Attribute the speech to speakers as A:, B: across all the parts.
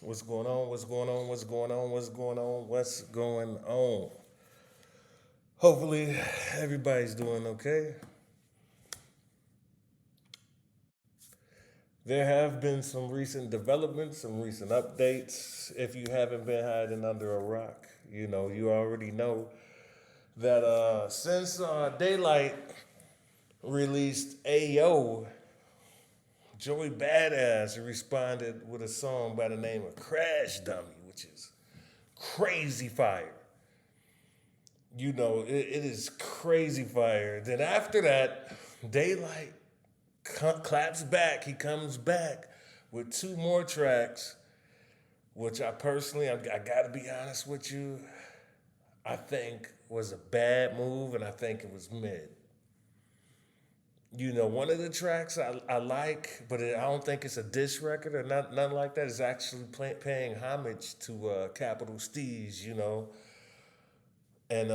A: What's going on? What's going on? What's going on? What's going on? What's going on? Hopefully, everybody's doing okay. There have been some recent developments, some recent updates. If you haven't been hiding under a rock, you already know that since Daylight released Ayo, Joey Badass responded with a song by the name of Crash Dummy, which is crazy fire. It is crazy fire. Then after that, Daylight claps back. He comes back with two more tracks, which I personally, I gotta be honest with you, I think was a bad move, and I think it was mid. One of the tracks I like, but I don't think it's a diss record or nothing like that. It's actually paying homage to Capital Steez, and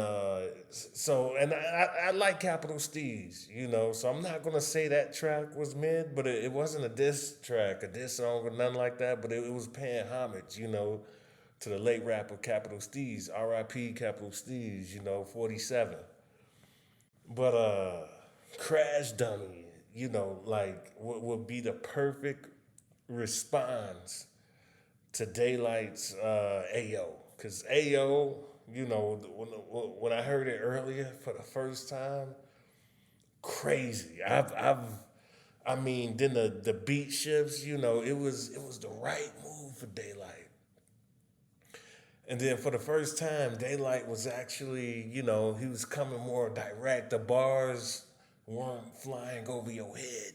A: I like Capital Steez, so I'm not gonna say that track was mid, but it wasn't a diss track, a diss song, or nothing like that. But it was paying homage, to the late rapper Capital Steez, R.I.P. Capital Steez, 47. But Crash Dummy, like would be the perfect response to Daylight's Ayo, because Ayo, when I heard it earlier for the first time, crazy. I mean, then the beat shifts, it was the right move for Daylight. And then for the first time, Daylight was actually, he was coming more direct. The bars weren't flying over your head,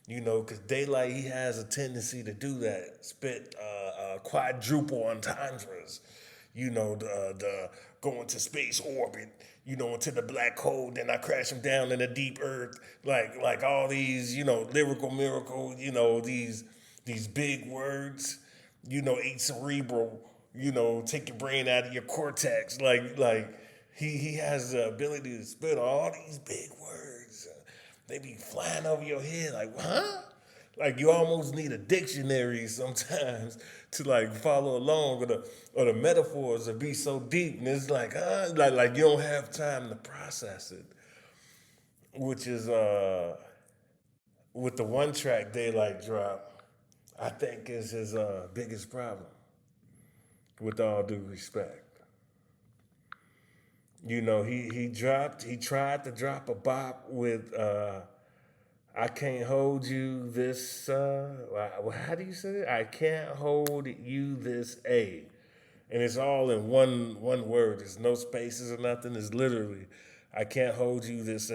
A: because Daylight, he has a tendency to do that, spit quadruple entendres, the going to space orbit, into the black hole, then I crash him down in the deep earth, like all these, lyrical miracle, these big words, eat cerebral, take your brain out of your cortex, like he has the ability to spit all these big words. They be flying over your head like, huh? Like you almost need a dictionary sometimes to like follow along, or the metaphors will be so deep, and it's like, huh? Like you don't have time to process it, which is with the one track Daylight drop, I think is his biggest problem. With all due respect, he tried to drop a bop with I can't hold you this how do you say it? I can't hold you this A. And it's all in one word. There's no spaces or nothing. It's literally I can't hold you this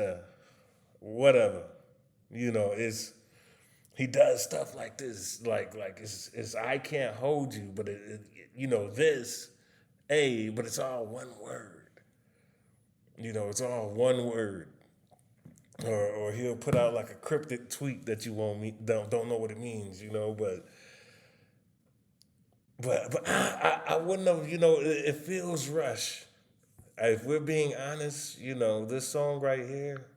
A: whatever. It's he does stuff like this, like it's I can't hold you, but this A, but it's all one word. It's all one word. Or he'll put out like a cryptic tweet that you won't don't know what it means, but I wouldn't have, it feels rushed. If we're being honest, this song right here,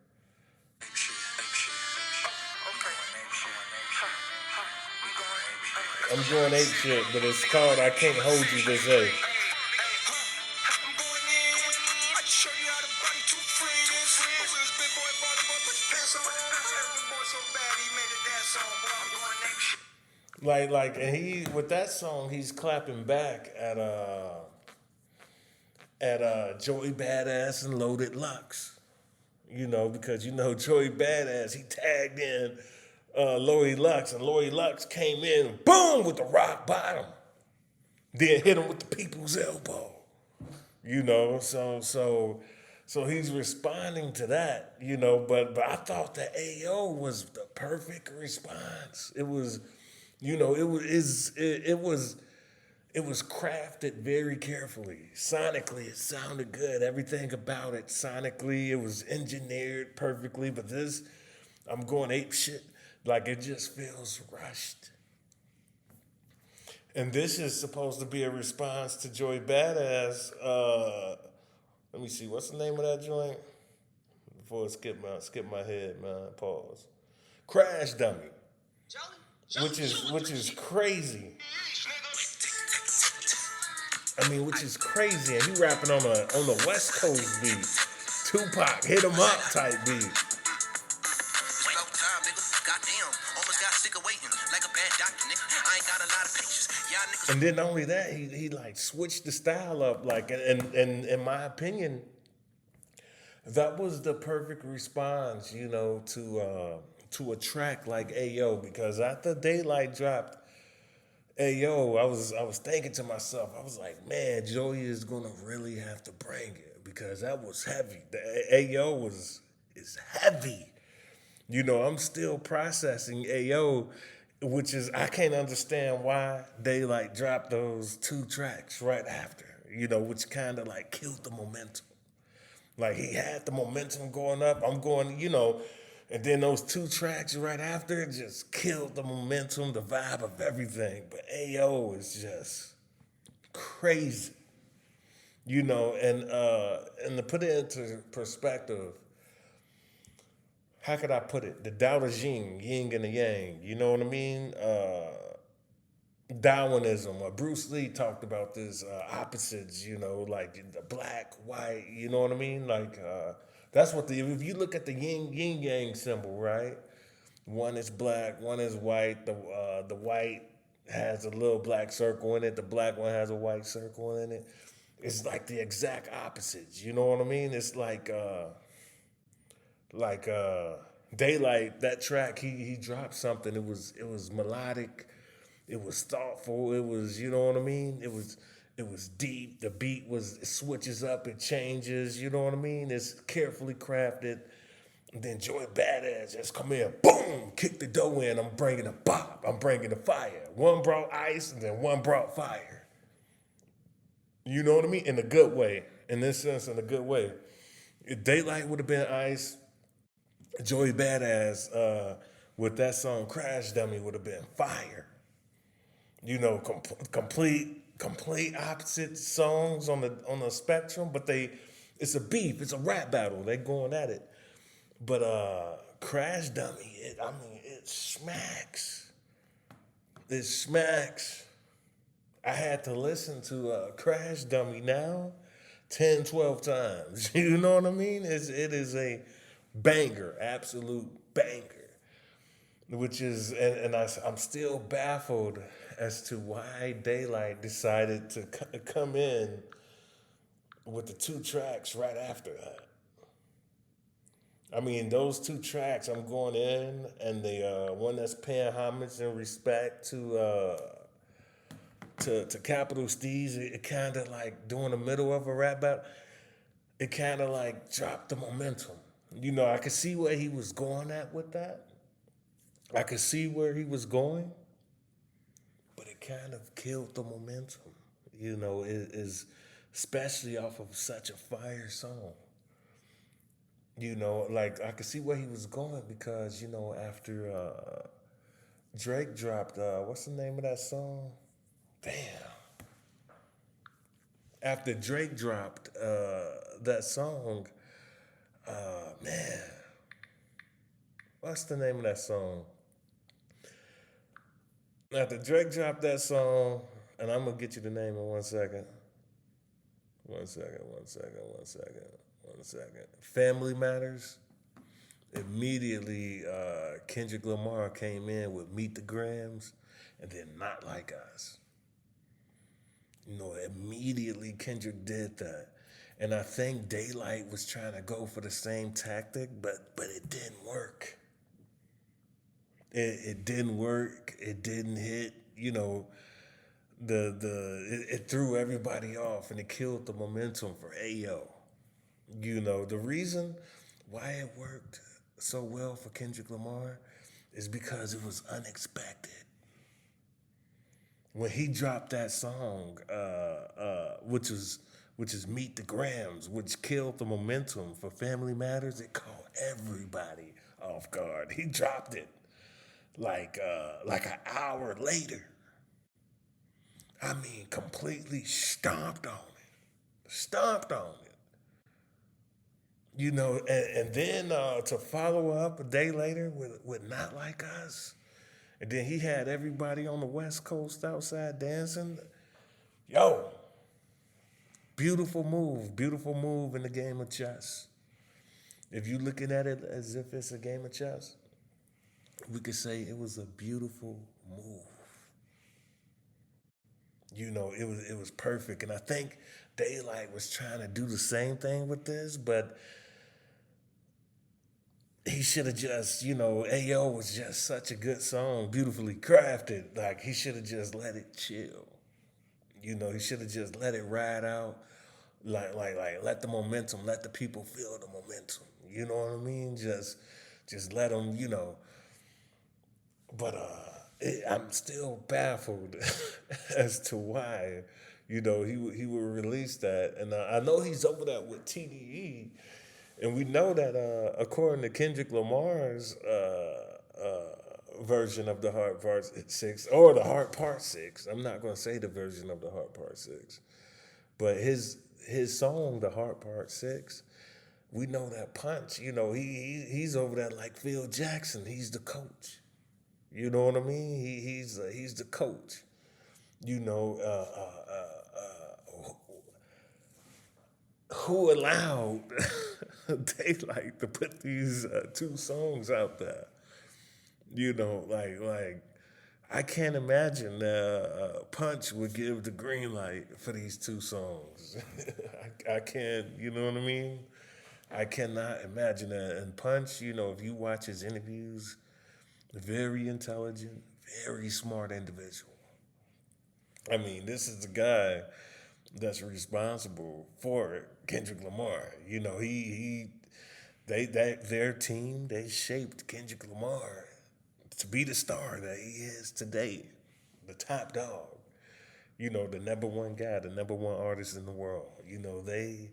A: I'm going ape shit, but it's called I Can't Hold You This A. And he with that song, he's clapping back at Joey Badass and Loaded Lux. Because Joey Badass, he tagged in Loey Lux, and Loey Lux came in, boom, with the rock bottom. Then hit him with the people's elbow. So he's responding to that, but I thought the AO was the perfect response. It was, it was crafted very carefully. Sonically, it sounded good. Everything about it sonically, it was engineered perfectly. But this, I'm going ape shit. Like it just feels rushed. And this is supposed to be a response to Joey Badass. Let me see, what's the name of that joint? Before I skip my head, man. Pause. Crash Dummy, which is crazy. I mean, which is crazy. And he rapping on the West Coast beat. Tupac, hit him up type beat. And then not only that, he like switched the style up. Like, and in my opinion, that was the perfect response, to a track like Ayo. Because after Daylight dropped Ayo, I was thinking to myself, I was like, man, Joey is gonna really have to bring it because that was heavy. The Ayo is heavy. I'm still processing Ayo, which is I can't understand why they like dropped those two tracks right after, which kind of like killed the momentum. Like he had the momentum going up. I'm going, and then those two tracks right after just killed the momentum, the vibe of everything. But AO is just crazy, and to put it into perspective, how could I put it? The Tao Te Ching, yin and the yang. You know what I mean? Darwinism. Bruce Lee talked about this opposites. Like the black, white. You know what I mean? Like that's what if you look at the yin yang symbol, right? One is black, one is white. The white has a little black circle in it. The black one has a white circle in it. It's like the exact opposites. You know what I mean? It's like Daylight, that track he dropped something. It was melodic, it was thoughtful, it was, you know what I mean? It was deep. The beat it switches up, it changes, you know what I mean? It's carefully crafted. And then Joy Badass just come in, boom, kick the dough in. I'm bringing a bop, I'm bringing the fire. One brought ice and then one brought fire. You know what I mean? In a good way. In this sense, in a good way. If Daylight would have been ice, Joey Badass with that song Crash Dummy would have been fire. Complete opposite songs on the spectrum, but it's a beef, it's a rap battle. They going at it. But Crash Dummy, it smacks. It smacks. I had to listen to Crash Dummy now 10, 12 times. You know what I mean? It is a banger, absolute banger. Which is, I'm still baffled as to why Daylight decided to come in with the two tracks right after that. I mean, those two tracks, I'm going in, and the one that's paying homage and respect to Capital Steez, it kind of like during the middle of a rap battle, it kind of like dropped the momentum. I could see where he was going at with that. I could see where he was going, but it kind of killed the momentum. It is especially off of such a fire song. Like I could see where he was going because after Drake dropped what's the name of that song? Damn. After Drake dropped that song, man, what's the name of that song? After Drake dropped that song, and I'm gonna get you the name in 1 second. 1 second. 1 second. Family Matters. Immediately, Kendrick Lamar came in with Meet the Grams, and then Not Like Us. Immediately Kendrick did that. And I think Daylight was trying to go for the same tactic, but it didn't work. It didn't work. It didn't hit. It threw everybody off and it killed the momentum for Ayo. The reason why it worked so well for Kendrick Lamar is because it was unexpected. When he dropped that song, which is Meet the Grams, which killed the momentum for Family Matters, it caught everybody off guard. He dropped it like an hour later. I mean, completely stomped on it. Stomped on it. And then to follow up a day later with Not Like Us. And then he had everybody on the West Coast outside dancing. Yo, beautiful move in the game of chess. If you're looking at it as if it's a game of chess, we could say it was a beautiful move. It was perfect, and I think Daylight was trying to do the same thing with this, but he should have just, AO was just such a good song, beautifully crafted. Like he should have just let it chill. He should have just let it ride out. Like let the momentum, let the people feel the momentum. You know what I mean? Just let them, But I'm still baffled as to why, he would release that, and I know he's over that with TDE, and we know that according to Kendrick Lamar's version of the Heart Part Six or the Heart Part Six, I'm not gonna say the version of the Heart Part Six, but his song, the Heart Part Six, we know that Punch. He's over that like Phil Jackson. He's the coach. You know what I mean? He's the coach. You know, who allowed Daylight to put these two songs out there? Like I can't imagine Punch would give the green light for these two songs. I can't. You know what I mean? I cannot imagine that. And Punch, if you watch his interviews, very intelligent, very smart individual. I mean, this is the guy that's responsible for Kendrick Lamar. Their team, they shaped Kendrick Lamar to be the star that he is today, the top dog. The number one guy, the number one artist in the world. They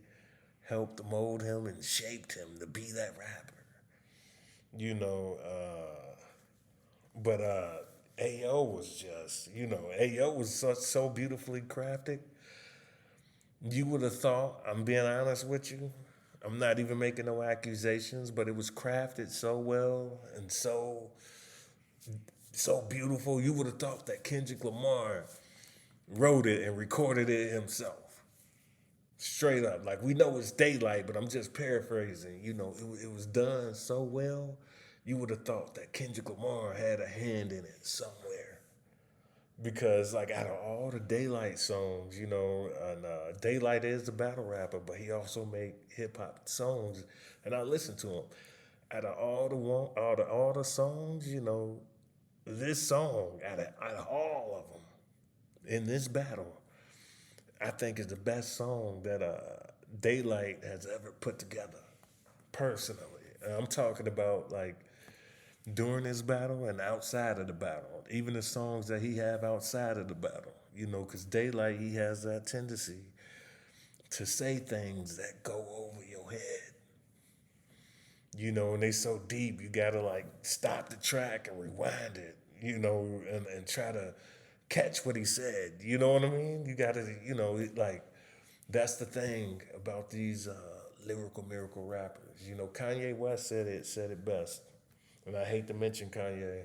A: helped mold him and shaped him to be that rapper. You know, but AO was just, AO was so beautifully crafted. You would have thought, I'm being honest with you, I'm not even making no accusations, but it was crafted so well and so beautiful. You would have thought that Kendrick Lamar wrote it and recorded it himself. Straight up. Like we know it's Daylight, but I'm just paraphrasing. It was done so well, you would have thought that Kendrick Lamar had a hand in it somewhere. Because like out of all the Daylight songs, and Daylight is the battle rapper, but he also make hip hop songs, and I listen to him. Out of all the songs, this song out of all of them in this battle, I think is the best song that Daylight has ever put together. Personally, and I'm talking about like during this battle and outside of the battle, even the songs that he have outside of the battle. Because Daylight, he has that tendency to say things that go over your head. And they so deep, you gotta like stop the track and rewind it. And try to catch what he said. You know what I mean? You gotta, like that's the thing about these lyrical miracle rappers. Kanye West said it best, and I hate to mention Kanye.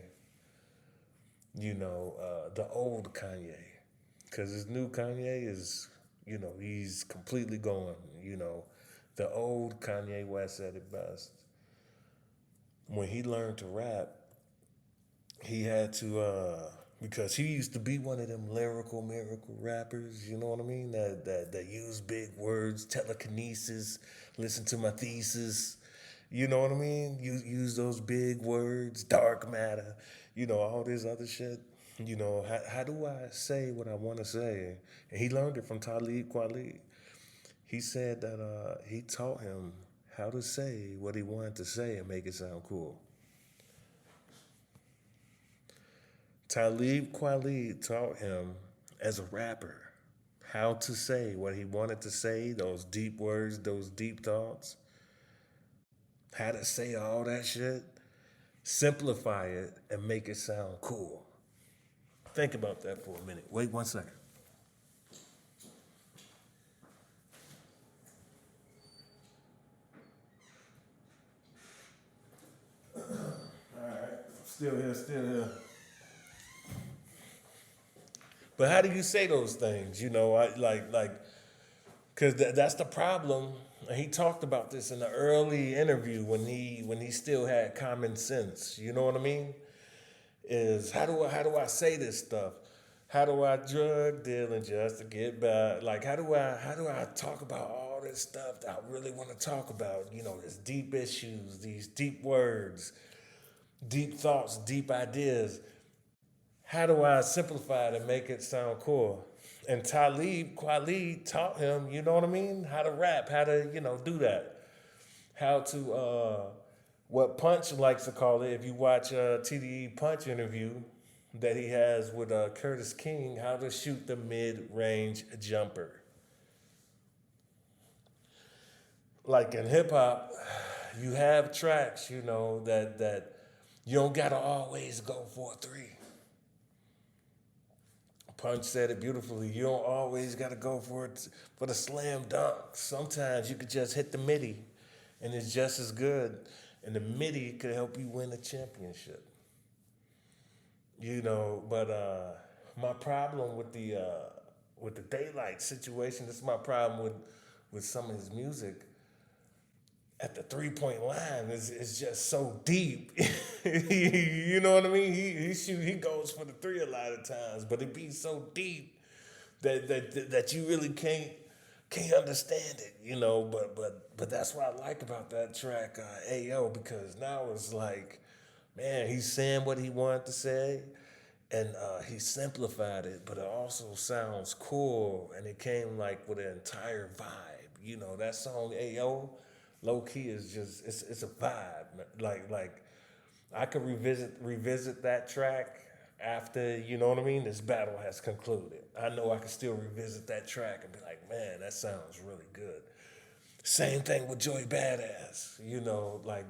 A: The old Kanye, because his new Kanye is, he's completely gone. The old Kanye West said it best. When he learned to rap, he had to because he used to be one of them lyrical miracle rappers, you know what I mean? That use big words, telekinesis, listen to my thesis, you know what I mean? Use those big words, dark matter, all this other shit. How do I say what I want to say? And he learned it from Talib Kweli. He said that he taught him how to say what he wanted to say and make it sound cool. Talib Kweli taught him as a rapper how to say what he wanted to say, those deep words, those deep thoughts, how to say all that shit, simplify it, and make it sound cool. Think about that for a minute. Wait 1 second. Still here, still here. But how do you say those things? I like Cause that's the problem. And he talked about this in the early interview when he still had common sense. You know what I mean? Is how do I say this stuff? How do I drug dealing just to get by? Like how do I talk about all this stuff that I really want to talk about? These deep issues, these deep words, deep thoughts, deep ideas. How do I simplify it and make it sound cool? And Talib Kweli taught him, you know what I mean? How to rap, how to, do that. How to, what Punch likes to call it, if you watch TDE Punch interview that he has with Curtis King, how to shoot the mid-range jumper. Like in hip hop, you have tracks, that you don't gotta always go for a three. Punch said it beautifully. You don't always got to go for the slam dunk. Sometimes you could just hit the midi, and it's just as good. And the midi could help you win a championship. But my problem with the daylight situation. This is my problem with some of his music. At the 3 point line is just so deep. You know what I mean? He goes for the three a lot of times, but it be so deep that you really can't understand it. But that's what I like about that track, AO, because now it's like, man, he's saying what he wanted to say, and he simplified it, but it also sounds cool, and it came like with an entire vibe. That song AO. Low key is just it's a vibe. Like I could revisit that track after, you know what I mean, this battle has concluded. I know I can still revisit that track and be like, man, that sounds really good. Same thing with Joey Badass, like,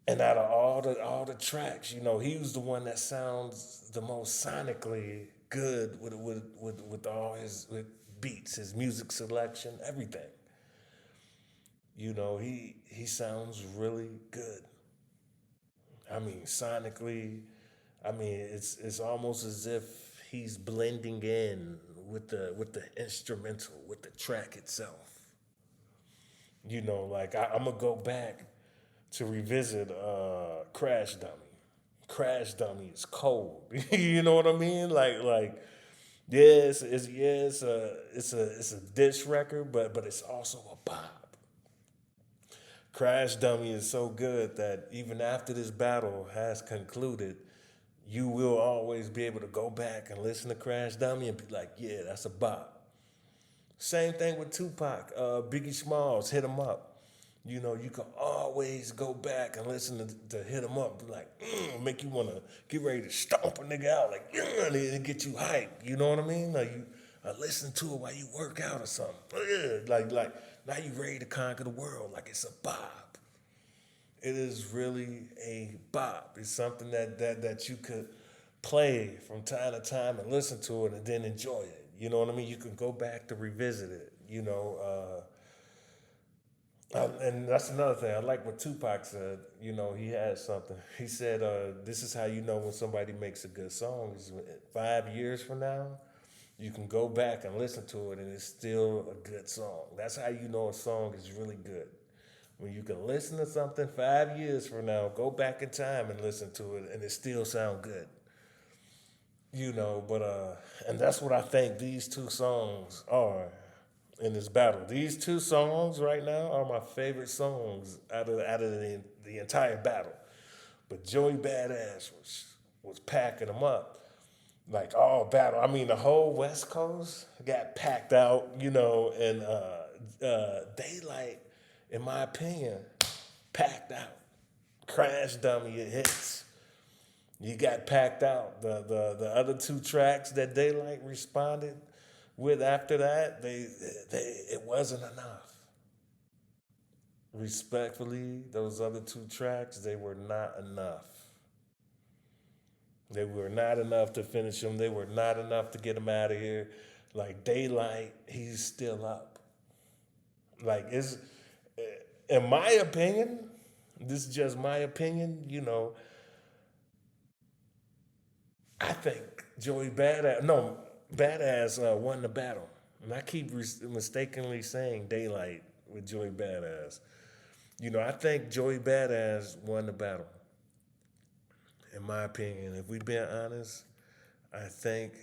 A: and out of all the tracks, he was the one that sounds the most sonically good with all his with beats, his music selection, everything. He sounds really good. I mean, sonically, I mean, it's almost as if he's blending in with the instrumental, with the track itself. Like I'm gonna go back to revisit Crash Dummy. Crash Dummy is cold. You know what I mean? Like yes, it's a diss record, but it's also a bop. Crash Dummy is so good that even after this battle has concluded, you will always be able to go back and listen to Crash Dummy and be like, yeah, that's a bop. Same thing with Tupac, Biggie Smalls, Hit 'Em Up. You can always go back and listen to Hit 'Em Up, be like, make you want to get ready to stomp a nigga out, like, and get you hyped. You know what I mean? Like you listen to it while you work out or something. Like now you ready to conquer the world, like it's a bop. It is really a bop. It's something that you could play from time to time and listen to it and then enjoy it. You know what I mean? You can go back to revisit it. And that's another thing. I like what Tupac said. He had something. He said, "This is how you know when somebody makes a good song. Is 5 years from now, you can go back and listen to it, and it's still a good song. That's how you know a song is really good. When you can listen to something 5 years from now, go back in time and listen to it, and it still sound good. But and that's what I think these two songs are in this battle. These two songs right now are my favorite songs out of the entire battle. But Joey Badass was packing them up like all battle. I mean, the whole West Coast got packed out, and Daylight, in my opinion, packed out. Crash Dummy, it hits. You got packed out. The other two tracks that Daylight responded with after that, they it wasn't enough. Respectfully, those other two tracks, they were not enough. They were not enough to finish him. They were not enough to get him out of here. Like Daylight, he's still up. Like it's, in my opinion, this is just my opinion. I think Badass won the battle. And I keep mistakenly saying Daylight with Joey Badass. I think Joey Badass won the battle. In my opinion, if we being honest, I think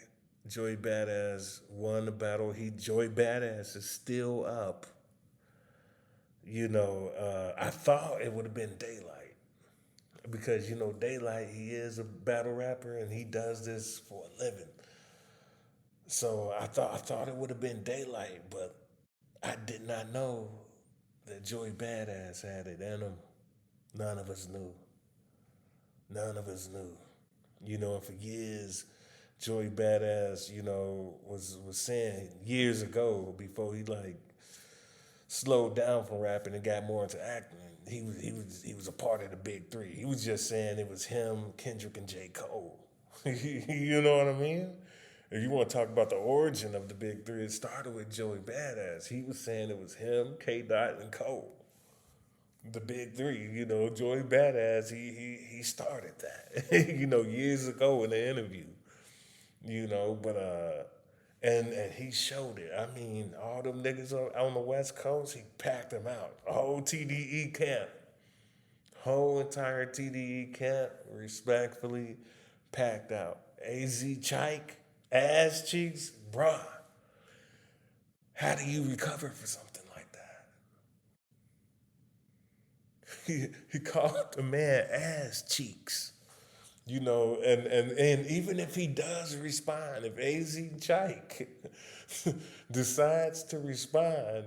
A: Joey Badass won the battle. Joey Badass is still up. I thought it would have been Daylight because Daylight, he is a battle rapper and he does this for a living. So I thought it would have been Daylight, but I did not know that Joey Badass had it in him. None of us knew. None of us knew. And for years, Joey Badass, was saying years ago before he like slowed down from rapping and got more into acting. He was a part of the big three. He was just saying it was him, Kendrick, and J. Cole. You know what I mean? If you want to talk about the origin of the big three, it started with Joey Badass. He was saying it was him, K. Dot, and Cole. The big three, Joey Badass, he started that, years ago in the interview, but and he showed it. I mean, all them niggas on the West Coast, he packed them out. A whole TDE camp, whole entire TDE camp, respectfully packed out. AZ Chike, ass cheeks, bruh. How do you recover for something like that? He called the man ass cheeks. And even if he does respond, if AZ Chike decides to respond,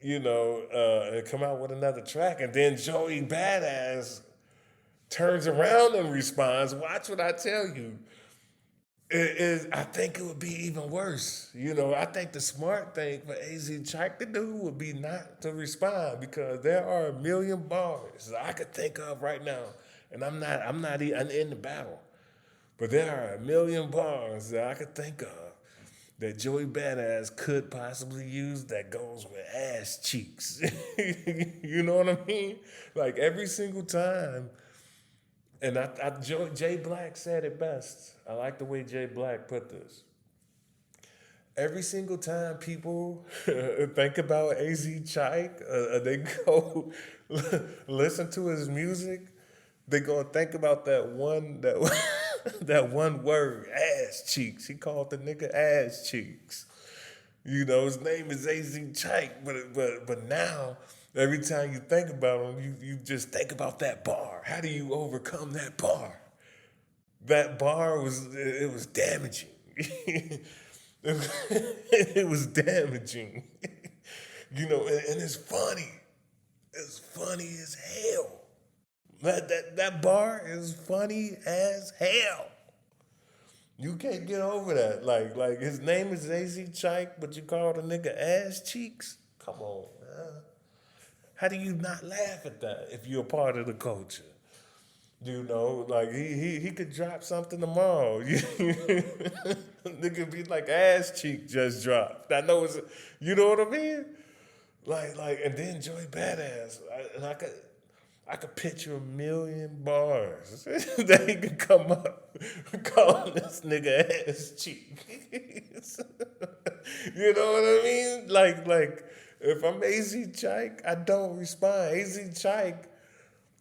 A: and come out with another track, and then Joey Badass turns around and responds, watch what I tell you. I think it would be even worse. I think the smart thing for AZ Chike to do would be not to respond because there are a million bars that I could think of right now, and I'm not even in the battle, but there are a million bars that I could think of that Joey Badass could possibly use that goes with ass cheeks. You know what I mean? Like every single time. And Jay Black said it best. I like the way Jay Black put this. Every single time people think about AZ Chike, they go listen to his music, they gonna think about that one word, ass cheeks. He called the nigga ass cheeks. His name is AZ Chike, but now every time you think about him, you just think about that bar. How do you overcome that bar? That bar was damaging. It was damaging. And it's funny. It's funny as hell. That bar is funny as hell. You can't get over that. Like his name is AZ Chike, but you call the nigga ass cheeks? Come on, man. How do you not laugh at that if you're a part of the culture? Like he could drop something tomorrow. Nigga be like ass cheek just dropped. I know you know what I mean? Like, and then Joey Badass, I could picture a million bars that he could come up calling this nigga ass cheek. You know what I mean? Like if I'm AZ Chike, I don't respond. AZ Chike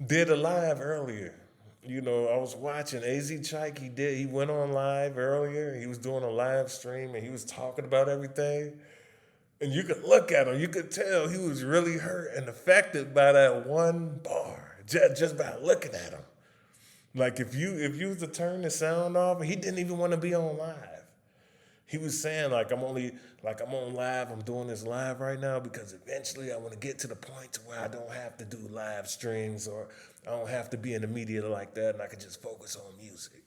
A: did a live earlier. I was watching AZ Chike. He went on live earlier. He was doing a live stream and he was talking about everything. And you could look at him, you could tell he was really hurt and affected by that one bar, just by looking at him. Like if you was to turn the sound off, he didn't even want to be on live. He was saying I'm on live, I'm doing this live right now because eventually I want to get to the point to where I don't have to do live streams or I don't have to be in the media like that and I can just focus on music.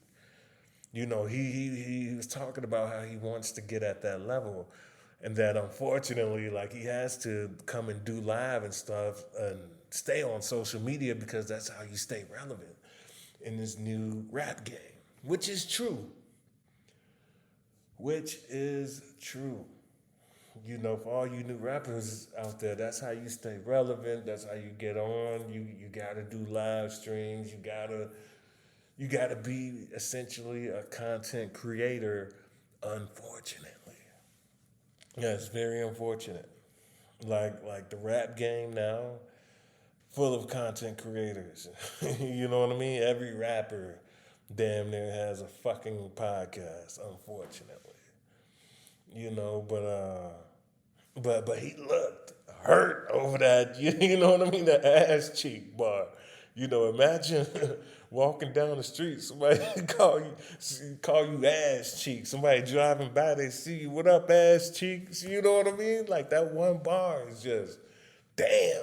A: He was talking about how he wants to get at that level. And that unfortunately, he has to come and do live and stuff and stay on social media because that's how you stay relevant in this new rap game, which is true. Which is true. For all you new rappers out there, that's how you stay relevant. That's how you get on. You gotta do live streams. You gotta be essentially a content creator, unfortunately. Yeah, it's very unfortunate. Like the rap game now, full of content creators. You know what I mean? Every rapper damn near has a fucking podcast, unfortunately. You know, but he looked hurt over that. You know what I mean? The ass cheek bar. You know, imagine walking down the street, somebody call you ass cheek. Somebody driving by, they see you, what up, ass cheeks? You know what I mean? Like that one bar is just, damn.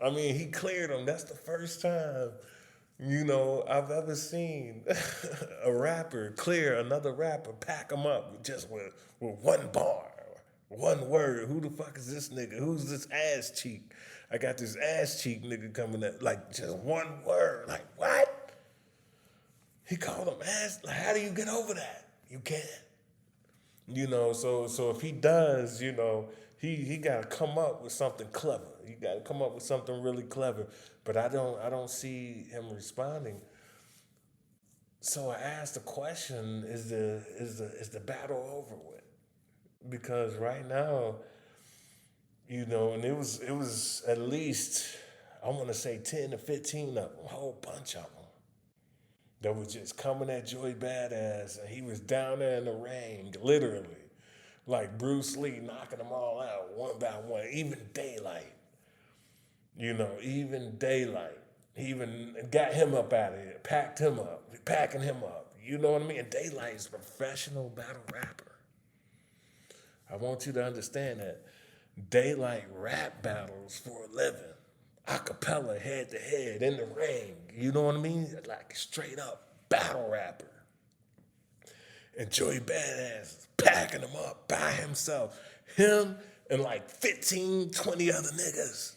A: I mean, he cleared him. That's the first time, I've ever seen a rapper clear another rapper, pack him up just with one bar, one word. Who the fuck is this nigga? Who's this ass cheek? I got this ass cheek nigga coming up, like just one word. Like, what? He called him ass. Like, how do you get over that? You can't. So if he does, he got to come up with something clever. He got to come up with something really clever. But I don't see him responding. So I asked the question: is the battle over with? Because right now, and it was at least, I want to say 10 to 15 of them, a whole bunch of them that was just coming at Joey Badass, and he was down there in the ring, literally, like Bruce Lee, knocking them all out one by one, even Daylight. Even Daylight. He even got him up out of here, packed him up, packing him up. You know what I mean? And Daylight is a professional battle rapper. I want you to understand that. Daylight rap battles for a living. Acapella, head to head, in the ring. You know what I mean? Like straight up battle rapper. And Joey Badass is packing him up by himself. Him and like 15, 20 other niggas.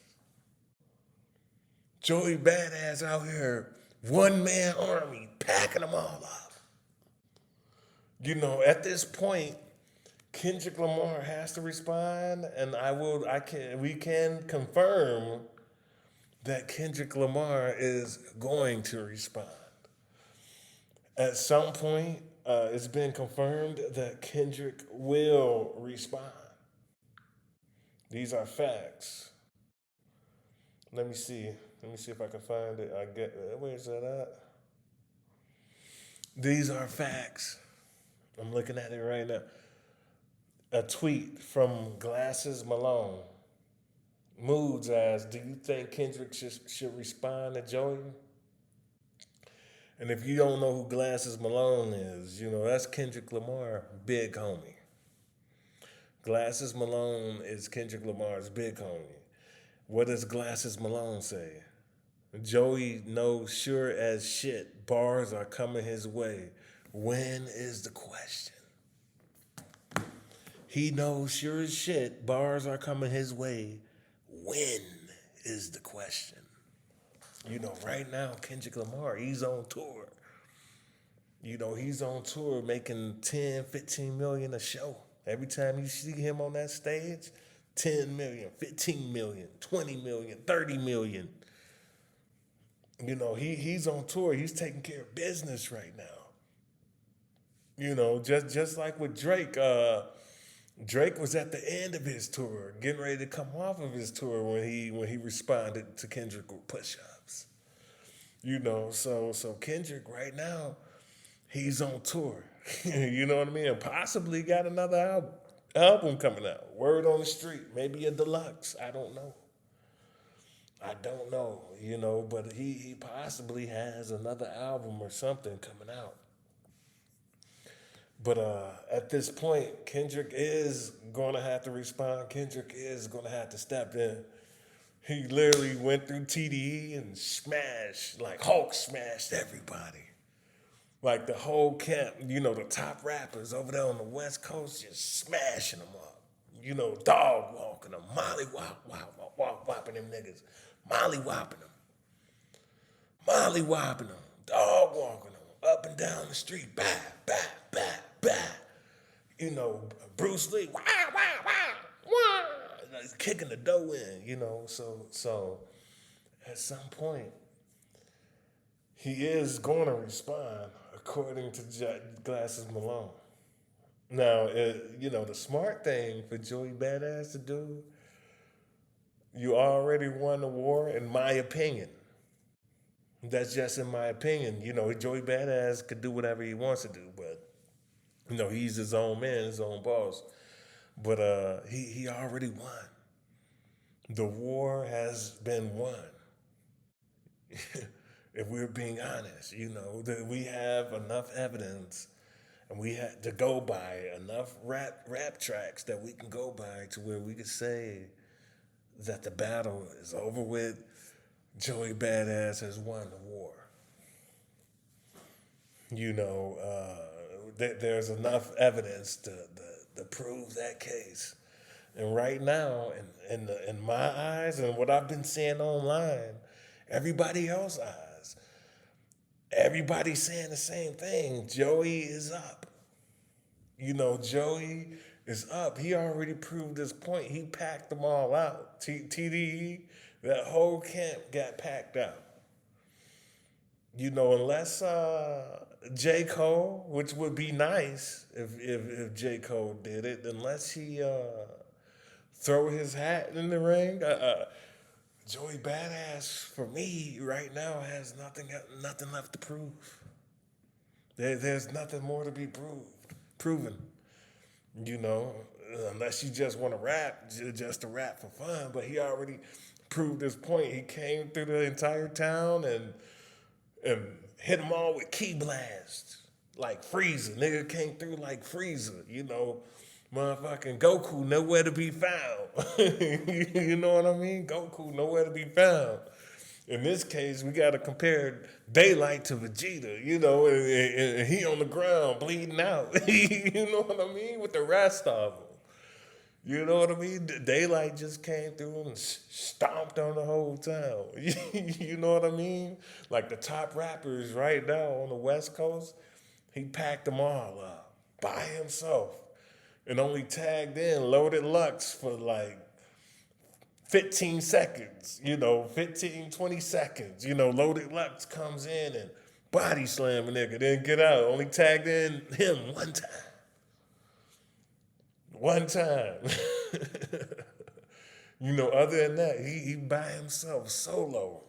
A: Joey Badass out here, one man army, packing them all up. At this point, Kendrick Lamar has to respond, and we can confirm that Kendrick Lamar is going to respond. At some point, it's been confirmed that Kendrick will respond. These are facts. Let me see. Let me see if I can find it. Where's that at? These are facts. I'm looking at it right now. A tweet from Glasses Malone. Moods as, do you think Kendrick should respond to Joey? And if you don't know who Glasses Malone is, that's Kendrick Lamar, big homie. Glasses Malone is Kendrick Lamar's big homie. What does Glasses Malone say? Joey knows sure as shit bars are coming his way. When is the question? He knows sure as shit bars are coming his way. When is the question? Right now, Kendrick Lamar, he's on tour. He's on tour making 10, 15 million a show. Every time you see him on that stage, 10 million, 15 million, 20 million, 30 million. He's on tour. He's taking care of business right now. Just like with Drake. Drake was at the end of his tour, getting ready to come off of his tour when he responded to Kendrick with push-ups. So Kendrick right now, he's on tour. You know what I mean? And possibly got another album coming out. Word on the street, maybe a deluxe. I don't know, but he possibly has another album or something coming out. But at this point, Kendrick is going to have to respond. Kendrick is going to have to step in. He literally went through TDE and smashed, like Hulk smashed everybody. Like the whole camp, the top rappers over there on the West Coast just smashing them up. Dog walking them, molly whopping them niggas. Molly whopping them, dog walking them, up and down the street, bah, bah, bah, bah. Bruce Lee, wah, wah, wah, wah, like kicking the dough in, so at some point, he is going to respond according to Glasses Malone. Now, the smart thing for Joey Badass to do, you already won the war, in my opinion. That's just in my opinion. Joey Badass could do whatever he wants to do, but he's his own man, his own boss. But he already won. The war has been won. If we're being honest, that we have enough evidence and we had to go by enough rap tracks that we can go by to where we could say that the battle is over with. Joey Badass has won the war. There's enough evidence to prove that case. And right now, in my eyes and what I've been seeing online, everybody else's eyes, everybody's saying the same thing. Joey is up. Joey is up. He already proved his point. He packed them all out. TDE, that whole camp got packed out. Unless J. Cole, which would be nice if J. Cole did it, unless he throw his hat in the ring. Joey Badass, for me, right now, has nothing left to prove. There's nothing more to be proven. Unless you just want to rap, just to rap for fun. But he already proved his point. He came through the entire town and hit them all with key blasts. Like Frieza. Nigga came through like Frieza, Motherfucking Goku nowhere to be found. You know what I mean? Goku nowhere to be found. In this case, we got to compare Daylight to Vegeta, and he on the ground bleeding out. You know what I mean? With the rest of them. You know what I mean? Daylight just came through and stomped on the whole town. You know what I mean? Like the top rappers right now on the West Coast, he packed them all up by himself and only tagged in Loaded Lux for like 15 seconds, 15, 20 seconds. Loaded Lux comes in and body slam a nigga, then get out. Only tagged in him one time. One time. Other than that, he by himself, solo,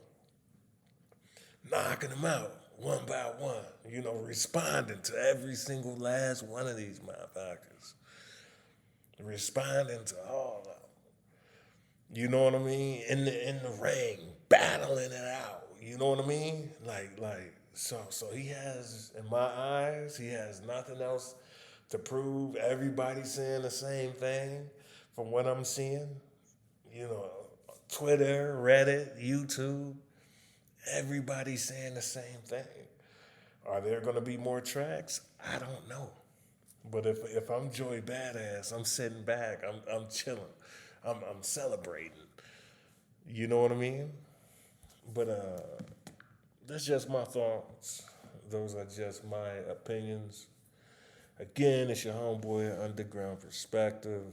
A: knocking them out one by one, responding to every single last one of these motherfuckers. Responding to all of them. You know what I mean? In the ring, battling it out. You know what I mean? So he has, in my eyes, he has nothing else to prove. Everybody's saying the same thing from what I'm seeing. Twitter, Reddit, YouTube, everybody's saying the same thing. Are there going to be more tracks? I don't know. But if I'm Joey Badass, I'm sitting back, I'm chilling, I'm celebrating. You know what I mean? But that's just my thoughts. Those are just my opinions. Again, it's your homeboy Underground Perspective.